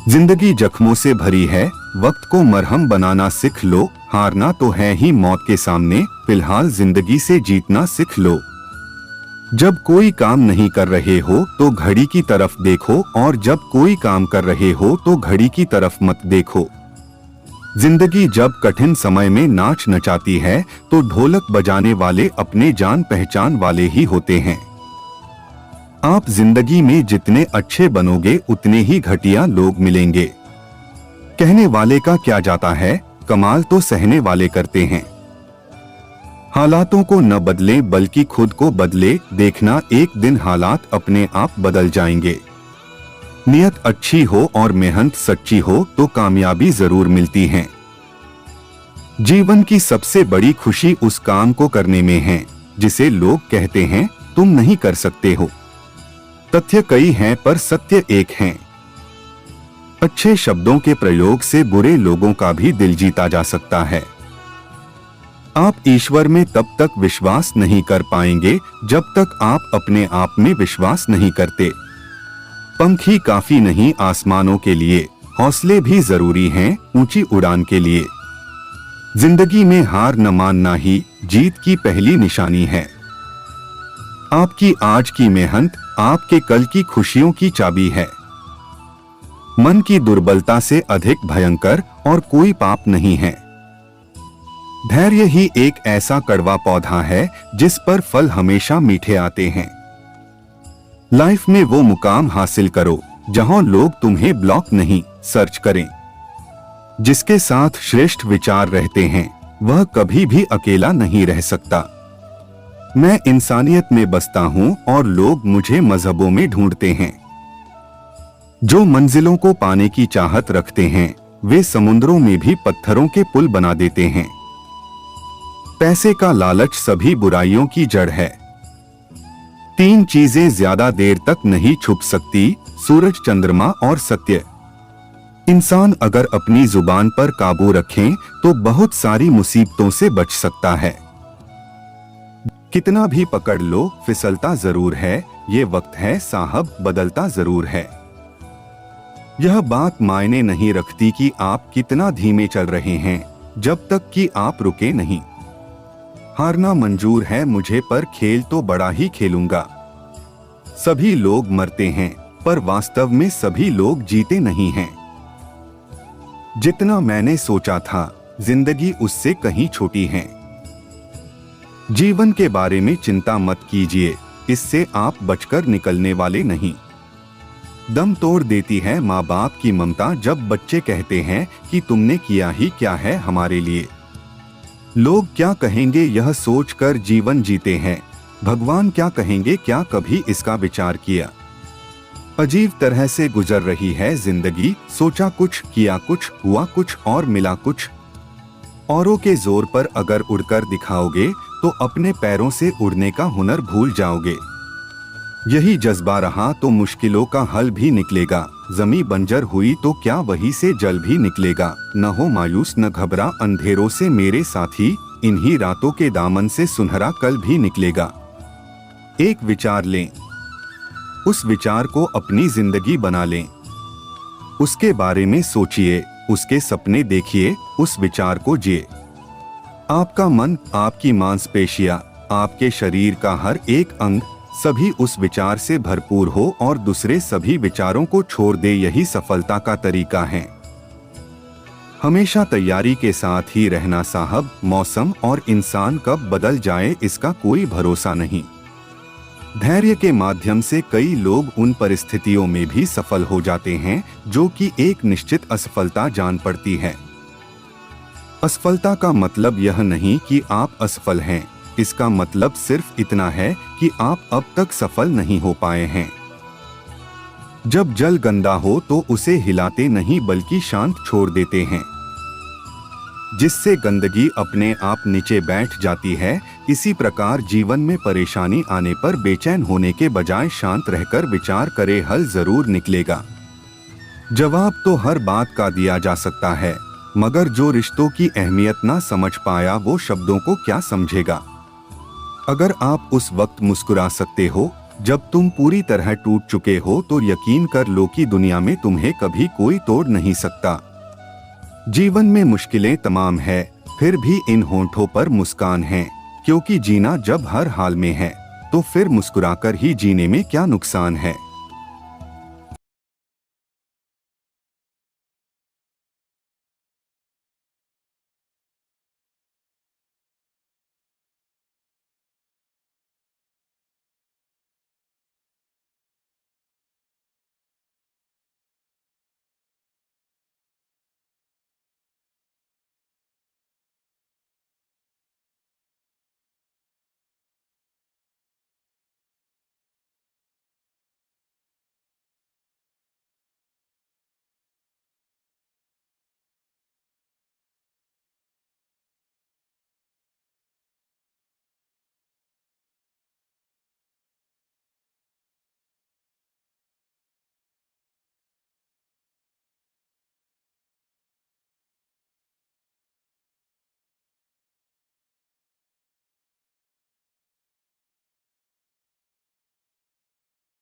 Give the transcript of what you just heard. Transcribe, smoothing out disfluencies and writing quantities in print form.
जिंदगी जख्मों से भरी है, वक्त को मरहम बनाना सीख लो। हारना तो है ही मौत के सामने, फिलहाल जिंदगी से जीतना सीख लो। जब कोई काम नहीं कर रहे हो तो घड़ी की तरफ देखो, और जब कोई काम कर रहे हो तो घड़ी की तरफ मत देखो। जिंदगी जब कठिन समय में नाच नचाती है तो ढोलक बजाने वाले अपने जान पहचान वाले ही होते हैं। आप जिंदगी में जितने अच्छे बनोगे उतने ही घटिया लोग मिलेंगे। कहने वाले का क्या जाता है, कमाल तो सहने वाले करते हैं। हालातों को न बदले बल्कि खुद को बदले, देखना एक दिन हालात अपने आप बदल जाएंगे। नियत अच्छी हो और मेहनत सच्ची हो तो कामयाबी जरूर मिलती है। जीवन की सबसे बड़ी खुशी उस काम को करने में है जिसे लोग कहते हैं तुम नहीं कर सकते हो। तथ्य कई हैं पर सत्य एक है। अच्छे शब्दों के प्रयोग से बुरे लोगों का भी दिल जीता जा सकता है। आप ईश्वर में तब तक विश्वास नहीं कर पाएंगे जब तक आप अपने आप में विश्वास नहीं करते। पंख ही काफी नहीं आसमानों के लिए, हौसले भी जरूरी हैं ऊंची उड़ान के लिए। जिंदगी में हार न मानना ही जीत की पहली निशानी है। आपकी आज की मेहनत आपके कल की खुशियों की चाबी है। मन की दुर्बलता से अधिक भयंकर और कोई पाप नहीं है। धैर्य ही एक ऐसा कड़वा पौधा है जिस पर फल हमेशा मीठे आते हैं। लाइफ में वो मुकाम हासिल करो जहां लोग तुम्हें ब्लॉक नहीं सर्च करें। जिसके साथ श्रेष्ठ विचार रहते हैं वह कभी भी अकेला नहीं रह सकता। मैं इंसानियत में बसता हूं और लोग मुझे मजहबों में ढूंढते हैं। जो मंजिलों को पाने की चाहत रखते हैं वे समुद्रों में भी पत्थरों के पुल बना देते हैं। पैसे का लालच सभी बुराइयों की जड़ है। तीन चीजें ज्यादा देर तक नहीं छुप सकती, सूरज, चंद्रमा और सत्य। इंसान अगर अपनी जुबान पर काबू रखें तो बहुत सारी मुसीबतों से बच सकता है। कितना भी पकड़ लो फिसलता जरूर है, ये वक्त है साहब बदलता जरूर है। यह बात मायने नहीं रखती कि आप कितना धीमे चल रहे हैं जब तक कि आप रुके नहीं। हारना मंजूर है मुझे पर खेल तो बड़ा ही खेलूंगा। सभी लोग मरते हैं पर वास्तव में सभी लोग जीते नहीं हैं। जितना मैंने सोचा था जिंदगी उससे कहीं छोटी है। जीवन के बारे में चिंता मत कीजिए, इससे आप बचकर निकलने वाले नहीं। दम तोड़ देती है माँ बाप की ममता जब बच्चे कहते हैं कि तुमने किया ही क्या है हमारे लिए। लोग क्या कहेंगे यह सोचकर जीवन जीते हैं। भगवान क्या कहेंगे क्या कभी इसका विचार किया। अजीब तरह से गुजर रही है जिंदगी, सोचा कुछ किया कुछ, हुआ कुछ और मिला कुछ। औरों के जोर पर अगर उड़कर दिखाओगे तो अपने पैरों से उड़ने का हुनर भूल जाओगे। यही जज्बा रहा तो मुश्किलों का हल भी निकलेगा। जमी बंजर हुई तो क्या वही से जल भी निकलेगा। न हो मायूस न घबरा अंधेरों से मेरे साथी, इन्हीं रातों के दामन से सुनहरा कल भी निकलेगा। एक विचार लें, उस विचार को अपनी जिंदगी बना लें। उसके बारे में सोचिए, उसके सपने देखिए, उस विचार को जिए। आपका मन, आपकी मांसपेशियां, आपके शरीर का हर एक अंग सभी उस विचार से भरपूर हो और दूसरे सभी विचारों को छोड़ दे, यही सफलता का तरीका है। हमेशा तैयारी के साथ ही रहना साहब, मौसम और इंसान कब बदल जाए इसका कोई भरोसा नहीं। धैर्य के माध्यम से कई लोग उन परिस्थितियों में भी सफल हो जाते हैं जो कि एक निश्चित असफलता जान पड़ती है। असफलता का मतलब यह नहीं कि आप असफल हैं, इसका मतलब सिर्फ इतना है कि आप अब तक सफल नहीं हो पाए हैं। जब जल गंदा हो तो उसे हिलाते नहीं बल्कि शांत छोड़ देते हैं, जिससे गंदगी अपने आप नीचे बैठ जाती है। इसी प्रकार जीवन में परेशानी आने पर बेचैन होने के बजाय शांत रहकर विचार करे, हल जरूर निकलेगा। जवाब तो हर बात का दिया जा सकता है, मगर जो रिश्तों की अहमियत ना समझ पाया वो शब्दों को क्या समझेगा। अगर आप उस वक्त मुस्कुरा सकते हो जब तुम पूरी तरह टूट चुके हो तो यकीन कर लो कि दुनिया में तुम्हें कभी कोई तोड़ नहीं सकता। जीवन में मुश्किलें तमाम है, फिर भी इन होंठों पर मुस्कान है, क्योंकि जीना जब हर हाल में है तो फिर मुस्कुराकर ही जीने में क्या नुकसान है।